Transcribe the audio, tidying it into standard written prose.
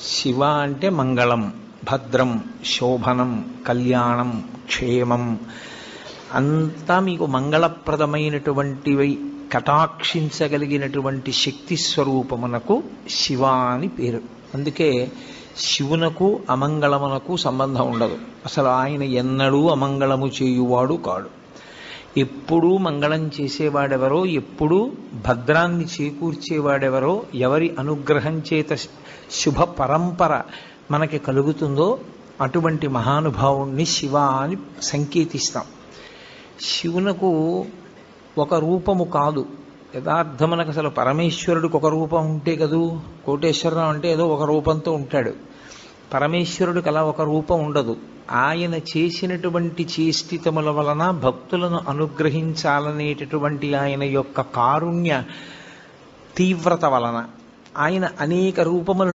శివ అంటే మంగళం, భద్రం, శోభనం, కళ్యాణం, క్షేమం అంతా మీకు మంగళప్రదమైనటువంటివి కటాక్షించగలిగినటువంటి శక్తి స్వరూపమునకు శివ అని పేరు. అందుకే శివునకు అమంగళమునకు సంబంధం ఉండదు. అసలు ఆయన ఎన్నడూ అమంగళము చేయువాడు కాడు. ఎప్పుడూ మంగళం చేసేవాడెవరో, ఎప్పుడూ భద్రాన్ని చేకూర్చేవాడెవరో, ఎవరి అనుగ్రహం చేత శుభ పరంపర మనకి కలుగుతుందో అటువంటి మహానుభావుణ్ణి శివ అని సంకేతిస్తాం. శివునకు ఒక రూపము కాదు, యథార్థమునకు అసలు పరమేశ్వరుడికి ఒక రూపం ఉంటే కదూ. కోటేశ్వరరావు అంటే ఏదో ఒక రూపంతో ఉంటాడు. పరమేశ్వరుడికి అలా ఒక రూపం ఉండదు. ఆయన చేసినటువంటి చేష్టితముల వలన భక్తులను అనుగ్రహించాలనేటటువంటి ఆయన యొక్క కారుణ్య తీవ్రత వలన ఆయన అనేక రూపములు